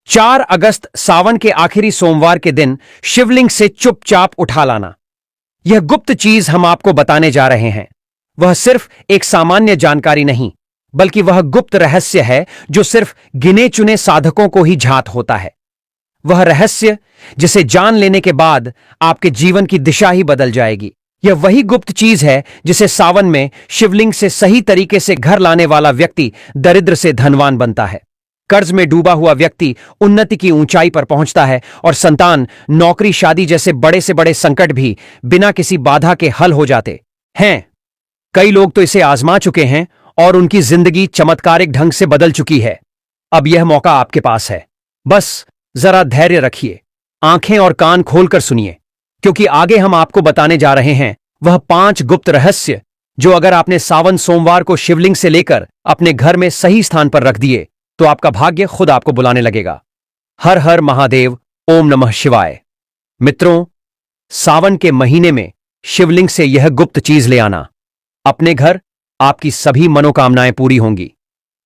4 अगस्त सावन के आखिरी सोमवार के दिन शिवलिंग से चुपचाप उठा लाना। यह गुप्त चीज हम आपको बताने जा रहे हैं। वह सिर्फ एक सामान्य जानकारी नहीं, बल्कि वह गुप्त रहस्य है जो सिर्फ गिने चुने साधकों को ही ज्ञात होता है। वह रहस्य जिसे जान लेने के बाद आपके जीवन की दिशा ही बदल जाएगी। यह वही गुप्त चीज है जिसे सावन में शिवलिंग से सही तरीके से घर लाने वाला व्यक्ति दरिद्र से धनवान बनता है। कर्ज में डूबा हुआ व्यक्ति उन्नति की ऊंचाई पर पहुंचता है और संतान, नौकरी, शादी जैसे बड़े से बड़े संकट भी बिना किसी बाधा के हल हो जाते हैं। कई लोग तो इसे आजमा चुके हैं और उनकी जिंदगी चमत्कारिक ढंग से बदल चुकी है। अब यह मौका आपके पास है। बस जरा धैर्य रखिए, आंखें और कान खोलकर सुनिए, क्योंकि आगे हम आपको बताने जा रहे हैं वह 5 गुप्त रहस्य जो अगर आपने सावन सोमवार को शिवलिंग से लेकर अपने घर में सही स्थान पर रख दिए तो आपका भाग्य खुद आपको बुलाने लगेगा। हर हर महादेव, ओम नमः शिवाय। मित्रों, सावन के महीने में शिवलिंग से यह गुप्त चीज ले आना। अपने घर आपकी सभी मनोकामनाएं पूरी होंगी।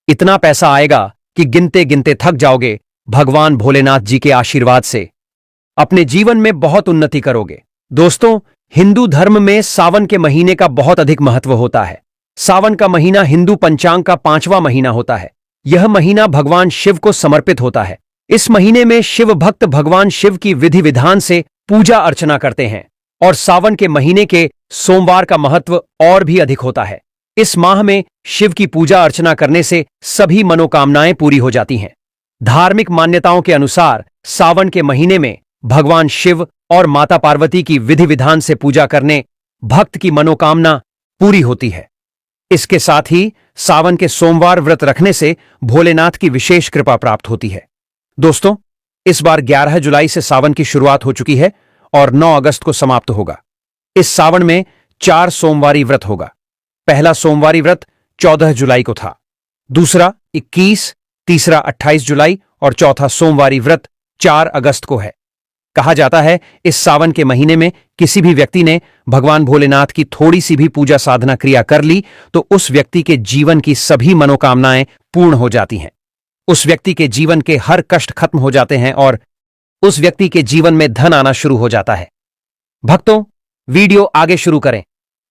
इतना पैसा आएगा कि गिनते गिनते थक जाओगे। भगवान भोलेनाथ जी के आशीर्वाद से अपने जीवन में बहुत उन्नति करोगे। दोस्तों, हिंदू धर्म में सावन के महीने का बहुत अधिक महत्व होता है। सावन का महीना हिंदू पंचांग का 5वां महीना होता है। यह महीना भगवान शिव को समर्पित होता है। इस महीने में शिव भक्त भगवान शिव की विधि विधान से पूजा अर्चना करते हैं और सावन के महीने के सोमवार का महत्व और भी अधिक होता है। इस माह में शिव की पूजा अर्चना करने से सभी मनोकामनाएं पूरी हो जाती हैं। धार्मिक मान्यताओं के अनुसार सावन के महीने में भगवान शिव और माता पार्वती की विधि विधान से पूजा करने भक्त की मनोकामना पूरी होती है। इसके साथ ही सावन के सोमवार व्रत रखने से भोलेनाथ की विशेष कृपा प्राप्त होती है। दोस्तों, इस बार 11 जुलाई से सावन की शुरुआत हो चुकी है और 9 अगस्त को समाप्त होगा। इस सावन में 4 सोमवारी व्रत होगा। पहला सोमवारी व्रत 14 जुलाई को था, दूसरा 21, तीसरा 28 जुलाई और चौथा सोमवारी व्रत 4 अगस्त को है। कहा जाता है इस सावन के महीने में किसी भी व्यक्ति ने भगवान भोलेनाथ की थोड़ी सी भी पूजा साधना क्रिया कर ली तो उस व्यक्ति के जीवन की सभी मनोकामनाएं पूर्ण हो जाती हैं। उस व्यक्ति के जीवन के हर कष्ट खत्म हो जाते हैं और उस व्यक्ति के जीवन में धन आना शुरू हो जाता है। भक्तों, वीडियो आगे शुरू करें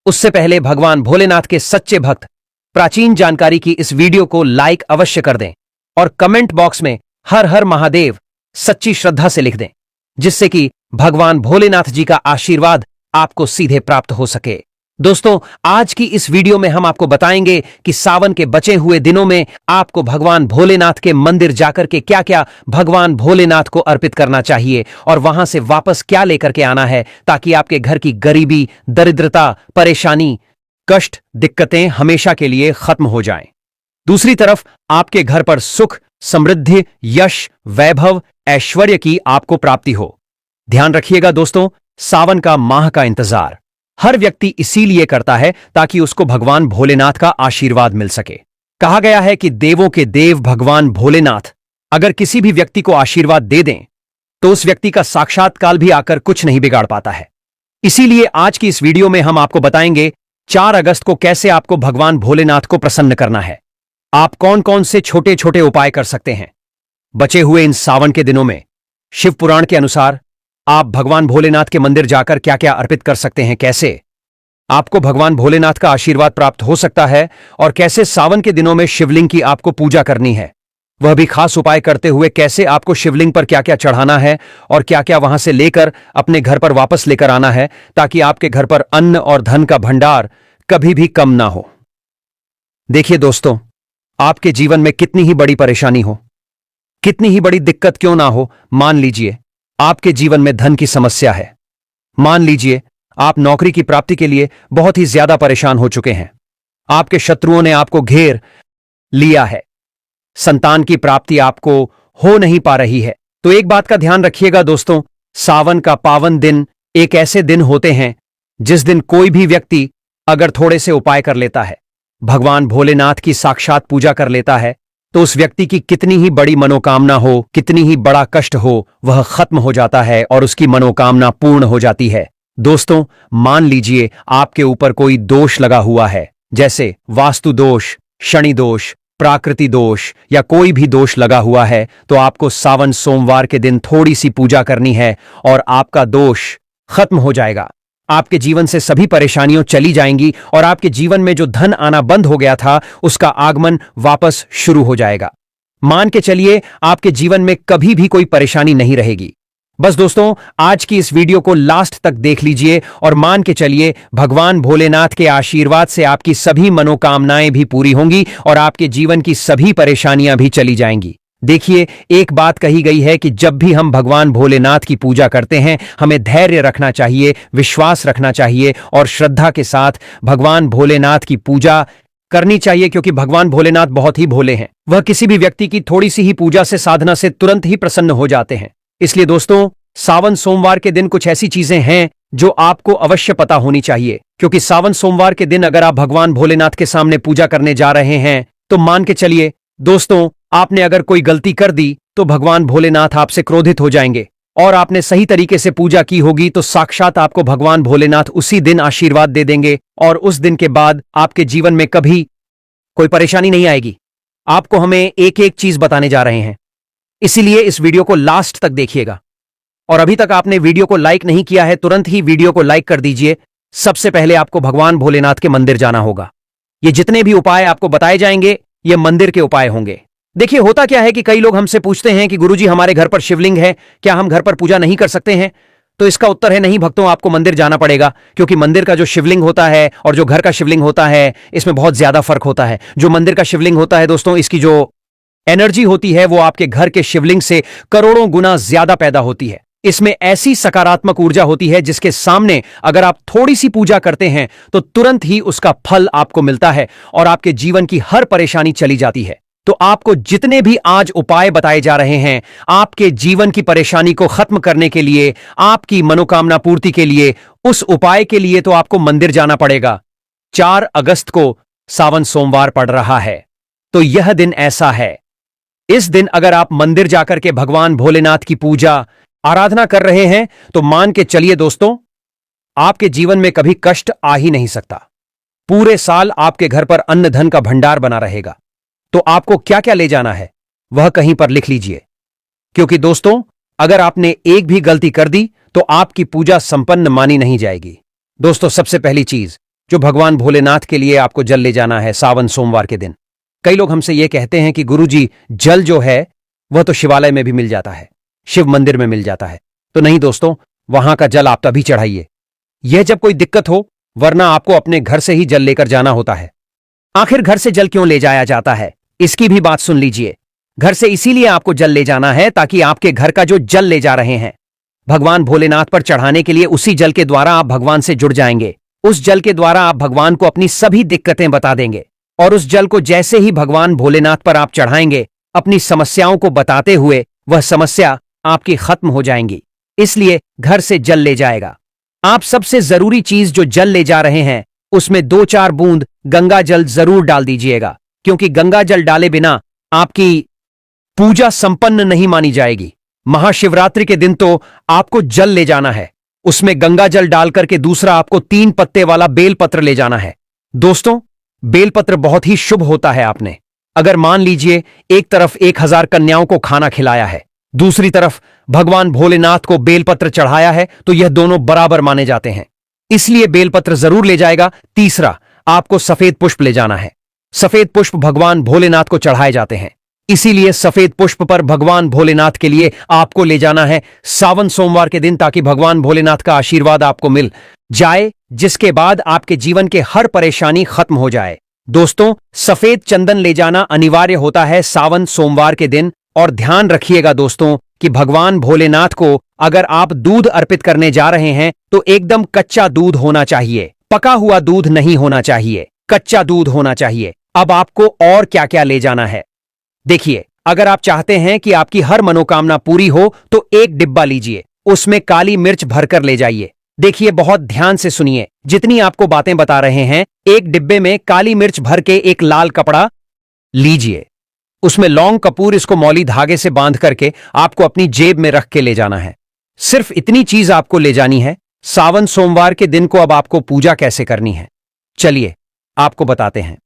उससे पहले भगवान भोलेनाथ के सच्चे भक्त प्राचीन जानकारी की इस वीडियो को लाइक अवश्य कर दें और कमेंट बॉक्स में हर हर महादेव सच्ची श्रद्धा से लिख दें, जिससे कि भगवान भोलेनाथ जी का आशीर्वाद आपको सीधे प्राप्त हो सके। दोस्तों, आज की इस वीडियो में हम आपको बताएंगे कि सावन के बचे हुए दिनों में आपको भगवान भोलेनाथ के मंदिर जाकर के क्या क्या भगवान भोलेनाथ को अर्पित करना चाहिए और वहां से वापस क्या लेकर के आना है ताकि आपके घर की गरीबी, दरिद्रता, परेशानी, कष्ट, दिक्कतें हमेशा के लिए खत्म हो जाएं। दूसरी तरफ आपके घर पर सुख, समृद्धि, यश, वैभव, ऐश्वर्य की आपको प्राप्ति हो। ध्यान रखिएगा दोस्तों, सावन का माह का इंतजार हर व्यक्ति इसीलिए करता है ताकि उसको भगवान भोलेनाथ का आशीर्वाद मिल सके। कहा गया है कि देवों के देव भगवान भोलेनाथ अगर किसी भी व्यक्ति को आशीर्वाद दे दें तो उस व्यक्ति का साक्षात्कार भी आकर कुछ नहीं बिगाड़ पाता है। इसीलिए आज की इस वीडियो में हम आपको बताएंगे 4 अगस्त को कैसे आपको भगवान भोलेनाथ को प्रसन्न करना है। आप कौन कौन से छोटे छोटे उपाय कर सकते हैं बचे हुए इन सावन के दिनों में। शिव पुराण के अनुसार आप भगवान भोलेनाथ के मंदिर जाकर क्या क्या अर्पित कर सकते हैं, कैसे आपको भगवान भोलेनाथ का आशीर्वाद प्राप्त हो सकता है और कैसे सावन के दिनों में शिवलिंग की आपको पूजा करनी है, वह भी खास उपाय करते हुए कैसे आपको शिवलिंग पर क्या क्या चढ़ाना है और क्या क्या वहां से लेकर अपने घर पर वापस लेकर आना है ताकि आपके घर पर अन्न और धन का भंडार कभी भी कम ना हो। देखिए दोस्तों, आपके जीवन में कितनी ही बड़ी परेशानी हो, कितनी ही बड़ी दिक्कत क्यों ना हो, मान लीजिए आपके जीवन में धन की समस्या है, मान लीजिए आप नौकरी की प्राप्ति के लिए बहुत ही ज्यादा परेशान हो चुके हैं, आपके शत्रुओं ने आपको घेर लिया है, संतान की प्राप्ति आपको हो नहीं पा रही है, तो एक बात का ध्यान रखिएगा दोस्तों, सावन का पावन दिन एक ऐसे दिन होते हैं जिस दिन कोई भी व्यक्ति अगर थोड़े से उपाय कर लेता है, भगवान भोलेनाथ की साक्षात पूजा कर लेता है, तो उस व्यक्ति की कितनी ही बड़ी मनोकामना हो, कितनी ही बड़ा कष्ट हो, वह खत्म हो जाता है और उसकी मनोकामना पूर्ण हो जाती है। दोस्तों, मान लीजिए आपके ऊपर कोई दोष लगा हुआ है, जैसे वास्तु दोष, शनि दोष, प्राकृति दोष या कोई भी दोष लगा हुआ है तो आपको सावन सोमवार के दिन थोड़ी सी पूजा करनी है और आपका दोष खत्म हो जाएगा। आपके जीवन से सभी परेशानियां चली जाएंगी और आपके जीवन में जो धन आना बंद हो गया था उसका आगमन वापस शुरू हो जाएगा। मान के चलिए आपके जीवन में कभी भी कोई परेशानी नहीं रहेगी। बस दोस्तों, आज की इस वीडियो को लास्ट तक देख लीजिए और मान के चलिए भगवान भोलेनाथ के आशीर्वाद से आपकी सभी मनोकामनाएं भी पूरी होंगी और आपके जीवन की सभी परेशानियां भी चली जाएंगी। देखिए, एक बात कही गई है कि जब भी हम भगवान भोलेनाथ की पूजा करते हैं हमें धैर्य रखना चाहिए, विश्वास रखना चाहिए और श्रद्धा के साथ भगवान भोलेनाथ की पूजा करनी चाहिए, क्योंकि भगवान भोलेनाथ बहुत ही भोले हैं। वह किसी भी व्यक्ति की थोड़ी सी ही पूजा से, साधना से तुरंत ही प्रसन्न हो जाते हैं। इसलिए दोस्तों, सावन सोमवार के दिन कुछ ऐसी चीजें हैं जो आपको अवश्य पता होनी चाहिए, क्योंकि सावन सोमवार के दिन अगर आप भगवान भोलेनाथ के सामने पूजा करने जा रहे हैं तो मान के चलिए दोस्तों, आपने अगर कोई गलती कर दी तो भगवान भोलेनाथ आपसे क्रोधित हो जाएंगे। और आपने सही तरीके से पूजा की होगी तो साक्षात आपको भगवान भोलेनाथ उसी दिन आशीर्वाद दे देंगे और उस दिन के बाद आपके जीवन में कभी कोई परेशानी नहीं आएगी। आपको हमें एक एक चीज बताने जा रहे हैं, इसीलिए इस वीडियो को लास्ट तक देखिएगा। और अभी तक आपने वीडियो को लाइक नहीं किया है, तुरंत ही वीडियो को लाइक कर दीजिए। सबसे पहले आपको भगवान भोलेनाथ के मंदिर जाना होगा। ये जितने भी उपाय आपको बताए जाएंगे ये मंदिर के उपाय होंगे। देखिए, होता क्या है कि कई लोग हमसे पूछते हैं कि गुरुजी हमारे घर पर शिवलिंग है, क्या हम घर पर पूजा नहीं कर सकते हैं? तो इसका उत्तर है नहीं भक्तों, आपको मंदिर जाना पड़ेगा, क्योंकि मंदिर का जो शिवलिंग होता है और जो घर का शिवलिंग होता है इसमें बहुत ज्यादा फर्क होता है। जो मंदिर का शिवलिंग होता है दोस्तों, इसकी जो एनर्जी होती है वो आपके घर के शिवलिंग से करोड़ों गुना ज्यादा पैदा होती है। इसमें ऐसी सकारात्मक ऊर्जा होती है जिसके सामने अगर आप थोड़ी सी पूजा करते हैं तो तुरंत ही उसका फल आपको मिलता है और आपके जीवन की हर परेशानी चली जाती है। तो आपको जितने भी आज उपाय बताए जा रहे हैं आपके जीवन की परेशानी को खत्म करने के लिए, आपकी मनोकामना पूर्ति के लिए, उस उपाय के लिए तो आपको मंदिर जाना पड़ेगा। 4 अगस्त को सावन सोमवार पड़ रहा है, तो यह दिन ऐसा है। इस दिन अगर आप मंदिर जाकर के भगवान भोलेनाथ की पूजा आराधना कर रहे हैं तो मान के चलिए दोस्तों, आपके जीवन में कभी कष्ट आ ही नहीं सकता। पूरे साल आपके घर पर अन्न धन का भंडार बना रहेगा। तो आपको क्या क्या ले जाना है वह कहीं पर लिख लीजिए, क्योंकि दोस्तों अगर आपने एक भी गलती कर दी तो आपकी पूजा संपन्न मानी नहीं जाएगी। दोस्तों, सबसे पहली चीज जो भगवान भोलेनाथ के लिए आपको जल ले जाना है सावन सोमवार के दिन। कई लोग हमसे यह कहते हैं कि गुरुजी जल जो है वह तो शिवालय में भी मिल जाता है, शिव मंदिर में मिल जाता है। तो नहीं दोस्तों, वहां का जल आप तभी चढ़ाइए यह जब कोई दिक्कत हो, वरना आपको अपने घर से ही जल लेकर जाना होता है। आखिर घर से जल क्यों ले जाया जाता है, इसकी भी बात सुन लीजिए। घर से इसीलिए आपको जल ले जाना है ताकि आपके घर का जो जल ले जा रहे हैं भगवान भोलेनाथ पर चढ़ाने के लिए, उसी जल के द्वारा आप भगवान से जुड़ जाएंगे। उस जल के द्वारा आप भगवान को अपनी सभी दिक्कतें बता देंगे और उस जल को जैसे ही भगवान भोलेनाथ पर आप चढ़ाएंगे, अपनी समस्याओं को बताते हुए वह समस्या आपकी खत्म हो जाएंगी। इसलिए घर से जल ले जाएगा। आप सबसे जरूरी चीज जो जल ले जा रहे हैं उसमें 2-4 बूंद गंगा जल जरूर डाल दीजिएगा, क्योंकि गंगा जल डाले बिना आपकी पूजा संपन्न नहीं मानी जाएगी। महाशिवरात्रि के दिन तो आपको जल ले जाना है, उसमें गंगा जल डालकर के दूसरा आपको 3 पत्ते वाला बेलपत्र ले जाना है। दोस्तों, बेलपत्र बहुत ही शुभ होता है। आपने अगर मान लीजिए एक तरफ 1000 कन्याओं को खाना खिलाया है, दूसरी तरफ भगवान भोलेनाथ को बेलपत्र चढ़ाया है, तो यह दोनों बराबर माने जाते हैं। इसलिए बेलपत्र जरूर ले जाएगा। तीसरा, आपको सफेद पुष्प ले जाना है। सफेद पुष्प भगवान भोलेनाथ को चढ़ाए जाते हैं, इसीलिए सफेद पुष्प पर भगवान भोलेनाथ के लिए आपको ले जाना है सावन सोमवार के दिन, ताकि भगवान भोलेनाथ का आशीर्वाद आपको मिल जाए, जिसके बाद आपके जीवन के हर परेशानी खत्म हो जाए। दोस्तों, सफेद चंदन ले जाना अनिवार्य होता है सावन सोमवार के दिन। और ध्यान रखिएगा दोस्तों कि भगवान भोलेनाथ को अगर आप दूध अर्पित करने जा रहे हैं तो एकदम कच्चा दूध होना चाहिए, पका हुआ दूध नहीं होना चाहिए, कच्चा दूध होना चाहिए। अब आपको और क्या क्या ले जाना है देखिए। अगर आप चाहते हैं कि आपकी हर मनोकामना पूरी हो तो एक डिब्बा लीजिए, उसमें काली मिर्च भरकर ले जाइए। देखिए, बहुत ध्यान से सुनिए, जितनी आपको बातें बता रहे हैं, एक डिब्बे में काली मिर्च भर के एक लाल कपड़ा लीजिए, उसमें लौंग कपूर इसको मौली धागे से बांध करके आपको अपनी जेब में रख के ले जाना है। सिर्फ इतनी चीज आपको ले जानी है। सावन सोमवार के दिन को अब आपको पूजा कैसे करनी है, चलिए आपको बताते हैं।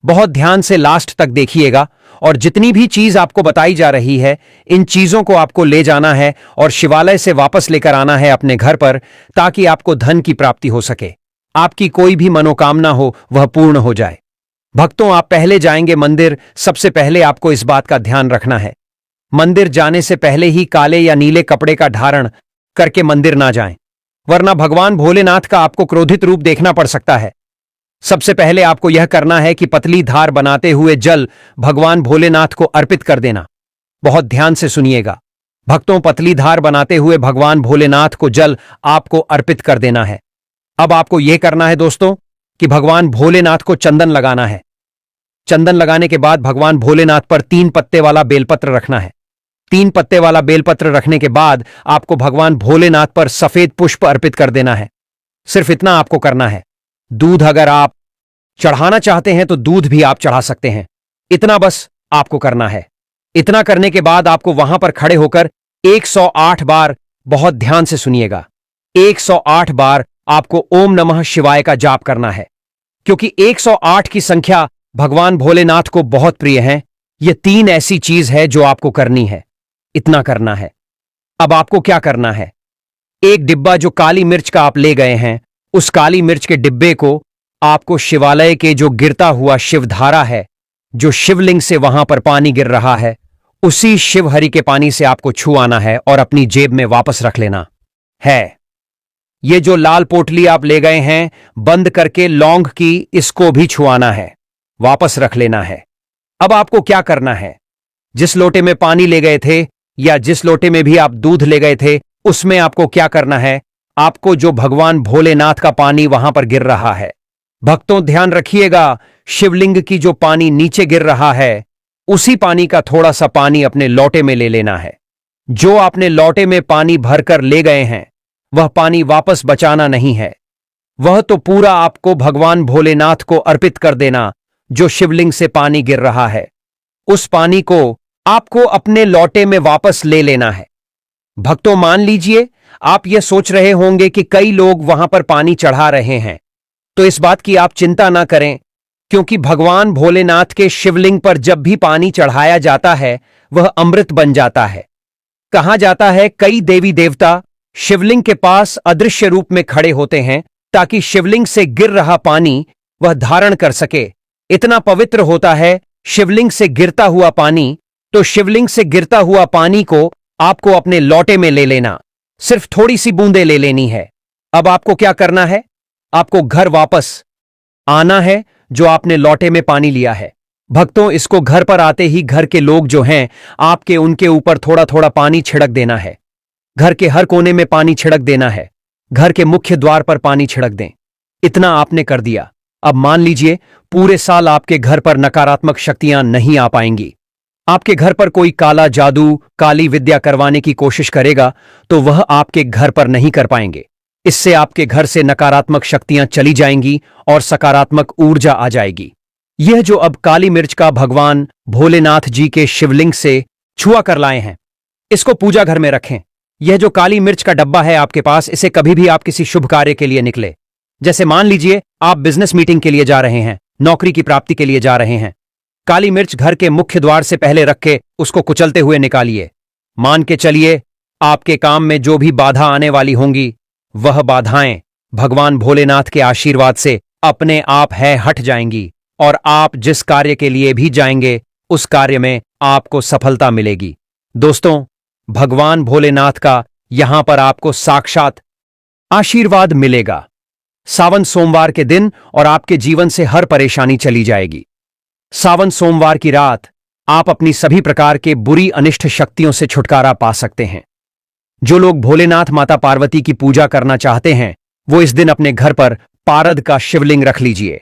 बहुत ध्यान से लास्ट तक देखिएगा और जितनी भी चीज आपको बताई जा रही है, इन चीजों को आपको ले जाना है और शिवालय से वापस लेकर आना है अपने घर पर, ताकि आपको धन की प्राप्ति हो सके, आपकी कोई भी मनोकामना हो वह पूर्ण हो जाए। भक्तों, आप पहले जाएंगे मंदिर, सबसे पहले आपको इस बात का ध्यान रखना है, मंदिर जाने से पहले ही काले या नीले कपड़े का धारण करके मंदिर ना जाएं, वरना भगवान भोलेनाथ का आपको क्रोधित रूप देखना पड़ सकता है। सबसे पहले आपको यह करना है कि पतली धार बनाते हुए जल भगवान भोलेनाथ को अर्पित कर देना। बहुत ध्यान से सुनिएगा भक्तों, पतली धार बनाते हुए भगवान भोलेनाथ को जल आपको अर्पित कर देना है। अब आपको यह करना है दोस्तों कि भगवान भोलेनाथ को चंदन लगाना है। चंदन लगाने के बाद भगवान भोलेनाथ पर 3 पत्ते वाला बेलपत्र रखना है। 3 पत्ते वाला बेलपत्र रखने के बाद आपको भगवान भोलेनाथ पर सफेद पुष्प अर्पित कर देना है। सिर्फ इतना आपको करना है। दूध अगर आप चढ़ाना चाहते हैं तो दूध भी आप चढ़ा सकते हैं, इतना बस आपको करना है। इतना करने के बाद आपको वहां पर खड़े होकर 108 बार, बहुत ध्यान से सुनिएगा, 108 बार आपको ओम नमः शिवाय का जाप करना है, क्योंकि 108 की संख्या भगवान भोलेनाथ को बहुत प्रिय है। यह 3 ऐसी चीज है जो आपको करनी है, इतना करना है। अब आपको क्या करना है, एक डिब्बा जो काली मिर्च का आप ले गए हैं, उस काली मिर्च के डिब्बे को आपको शिवालय के जो गिरता हुआ शिवधारा है, जो शिवलिंग से वहां पर पानी गिर रहा है, उसी शिवहरि के पानी से आपको छुआना है और अपनी जेब में वापस रख लेना है। ये जो लाल पोटली आप ले गए हैं बंद करके लौंग की, इसको भी छुआना है, वापस रख लेना है। अब आपको क्या करना है, जिस लोटे में पानी ले गए थे या जिस लोटे में भी आप दूध ले गए थे, उसमें आपको क्या करना है, आपको जो भगवान भोलेनाथ का पानी वहां पर गिर रहा है, भक्तों ध्यान रखिएगा, शिवलिंग की जो पानी नीचे गिर रहा है, उसी पानी का थोड़ा सा पानी अपने लोटे में ले लेना है। जो आपने लोटे में पानी भरकर ले गए हैं वह पानी वापस बचाना नहीं है, वह तो पूरा आपको भगवान भोलेनाथ को अर्पित कर देना। जो शिवलिंग से पानी गिर रहा है, उस पानी को आपको अपने लोटे में वापस ले लेना है। भक्तों, मान लीजिए आप यह सोच रहे होंगे कि कई लोग वहां पर पानी चढ़ा रहे हैं, तो इस बात की आप चिंता ना करें, क्योंकि भगवान भोलेनाथ के शिवलिंग पर जब भी पानी चढ़ाया जाता है वह अमृत बन जाता है। कहा जाता है कई देवी देवता शिवलिंग के पास अदृश्य रूप में खड़े होते हैं, ताकि शिवलिंग से गिर रहा पानी वह धारण कर सके। इतना पवित्र होता है शिवलिंग से गिरता हुआ पानी, तो शिवलिंग से गिरता हुआ पानी को आपको अपने लोटे में ले लेना, सिर्फ थोड़ी सी बूंदें ले लेनी है। अब आपको क्या करना है, आपको घर वापस आना है जो आपने लोटे में पानी लिया है। भक्तों, इसको घर पर आते ही घर के लोग जो हैं आपके, उनके ऊपर थोड़ा थोड़ा पानी छिड़क देना है। घर के हर कोने में पानी छिड़क देना है, घर के मुख्य द्वार पर पानी छिड़क दें। इतना आपने कर दिया। अब मान लीजिए पूरे साल आपके घर पर नकारात्मक शक्तियां नहीं आ पाएंगी। आपके घर पर कोई काला जादू, काली विद्या करवाने की कोशिश करेगा तो वह आपके घर पर नहीं कर पाएंगे। इससे आपके घर से नकारात्मक शक्तियां चली जाएंगी और सकारात्मक ऊर्जा आ जाएगी। यह जो अब काली मिर्च का भगवान भोलेनाथ जी के शिवलिंग से छुआ कर लाए हैं, इसको पूजा घर में रखें। यह जो काली मिर्च का डब्बा है आपके पास, इसे कभी भी आप किसी शुभ कार्य के लिए निकले, जैसे मान लीजिए आप बिजनेस मीटिंग के लिए जा रहे हैं, नौकरी की प्राप्ति के लिए जा रहे हैं, काली मिर्च घर के मुख्य द्वार से पहले रख के उसको कुचलते हुए निकालिए। मान के चलिए आपके काम में जो भी बाधा आने वाली होंगी, वह बाधाएं भगवान भोलेनाथ के आशीर्वाद से अपने आप है हट जाएंगी और आप जिस कार्य के लिए भी जाएंगे उस कार्य में आपको सफलता मिलेगी। दोस्तों, भगवान भोलेनाथ का यहां पर आपको साक्षात आशीर्वाद मिलेगा। सावन सोमवार के दिन और आपके जीवन से हर परेशानी चली जाएगी। सावन सोमवार की रात आप अपनी सभी प्रकार के बुरी अनिष्ट शक्तियों से छुटकारा पा सकते हैं। जो लोग भोलेनाथ माता पार्वती की पूजा करना चाहते हैं, वो इस दिन अपने घर पर पारद का शिवलिंग रख लीजिए।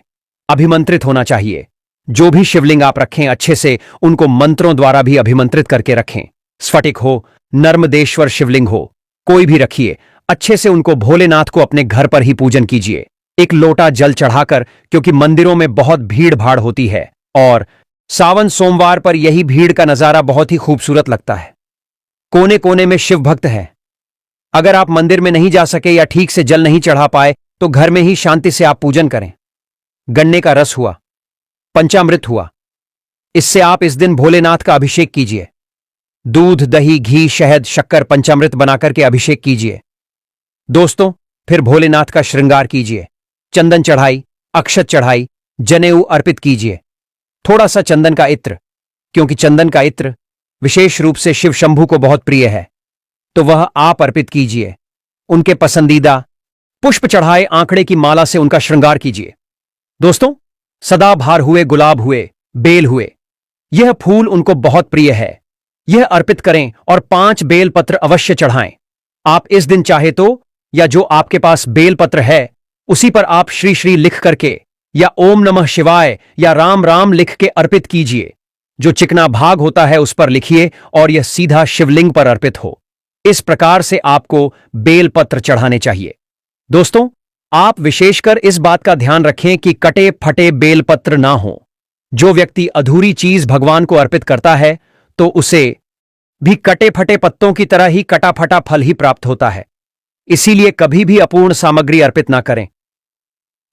अभिमंत्रित होना चाहिए। जो भी शिवलिंग आप रखें, अच्छे से उनको मंत्रों द्वारा भी अभिमंत्रित करके रखें। स्फटिक हो, नर्मदेश्वर शिवलिंग हो, कोई भी रखिए, अच्छे से उनको भोलेनाथ को अपने घर पर ही पूजन कीजिए। एक लोटा जल चढ़ाकर, क्योंकि मंदिरों में बहुत भीड़ भाड़ होती है और सावन सोमवार पर यही भीड़ का नजारा बहुत ही खूबसूरत लगता है। कोने कोने में शिव भक्त हैं। अगर आप मंदिर में नहीं जा सके या ठीक से जल नहीं चढ़ा पाए तो घर में ही शांति से आप पूजन करें। गन्ने का रस हुआ, पंचामृत हुआ। इससे आप इस दिन भोलेनाथ का अभिषेक कीजिए। दूध, दही, घी, शहद, शक्कर पंचामृत बनाकर के अभिषेक कीजिए। दोस्तों, फिर भोलेनाथ का श्रृंगार कीजिए। चंदन चढ़ाई, अक्षत चढ़ाई, जनेऊ अर्पित कीजिए। थोड़ा सा चंदन का इत्र, क्योंकि चंदन का इत्र विशेष रूप से शिव शंभू को बहुत प्रिय है, तो वह आप अर्पित कीजिए। उनके पसंदीदा पुष्प चढ़ाए आंकड़े की माला से उनका श्रृंगार कीजिए। दोस्तों, सदाबहार हुए, गुलाब हुए, बेल हुए, यह फूल उनको बहुत प्रिय है। यह अर्पित करें और 5 बेलपत्र अवश्य चढ़ाएं। आप इस दिन चाहे तो, या जो आपके पास बेलपत्र है उसी पर आप श्री श्री लिख करके या ओम नमः शिवाय या राम राम लिख के अर्पित कीजिए। जो चिकना भाग होता है उस पर लिखिए और यह सीधा शिवलिंग पर अर्पित हो। इस प्रकार से आपको बेलपत्र चढ़ाने चाहिए। दोस्तों, आप विशेषकर इस बात का ध्यान रखें कि कटे फटे बेलपत्र ना हो। जो व्यक्ति अधूरी चीज भगवान को अर्पित करता है तो उसे भी कटे फटे पत्तों की तरह ही कटा फटा फल ही प्राप्त होता है। इसीलिए कभी भी अपूर्ण सामग्री अर्पित ना करें।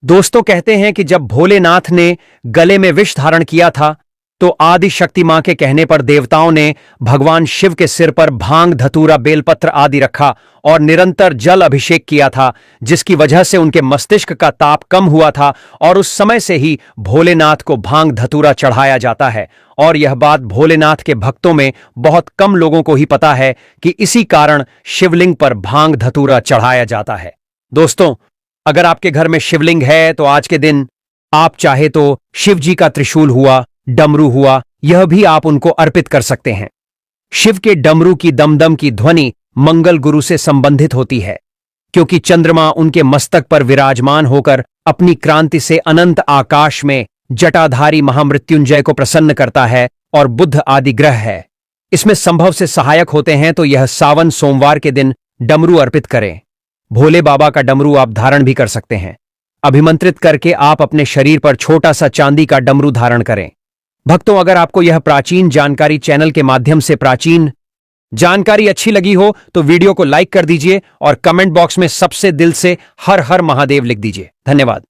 दोस्तों, कहते हैं कि जब भोलेनाथ ने गले में विष धारण किया था तो आदि शक्ति मां के कहने पर देवताओं ने भगवान शिव के सिर पर भांग, धतूरा, बेलपत्र आदि रखा और निरंतर जल अभिषेक किया था, जिसकी वजह से उनके मस्तिष्क का ताप कम हुआ था और उस समय से ही भोलेनाथ को भांग धतूरा चढ़ाया जाता है। और यह बात भोलेनाथ के भक्तों में बहुत कम लोगों को ही पता है कि इसी कारण शिवलिंग पर भांग धतूरा चढ़ाया जाता है। दोस्तों, अगर आपके घर में शिवलिंग है तो आज के दिन आप चाहे तो शिव जी का त्रिशूल हुआ, डमरू हुआ, यह भी आप उनको अर्पित कर सकते हैं। शिव के डमरू की दमदम की ध्वनि मंगल गुरु से संबंधित होती है, क्योंकि चंद्रमा उनके मस्तक पर विराजमान होकर अपनी क्रांति से अनंत आकाश में जटाधारी महामृत्युंजय को प्रसन्न करता है और बुध आदि ग्रह है इसमें संभव से सहायक होते हैं। तो यह सावन सोमवार के दिन डमरू अर्पित करें। भोले बाबा का डमरू आप धारण भी कर सकते हैं। अभिमंत्रित करके आप अपने शरीर पर छोटा सा चांदी का डमरू धारण करें। भक्तों, अगर आपको यह प्राचीन जानकारी चैनल के माध्यम से प्राचीन जानकारी अच्छी लगी हो तो वीडियो को लाइक कर दीजिए और कमेंट बॉक्स में सबसे दिल से हर हर महादेव लिख दीजिए। धन्यवाद।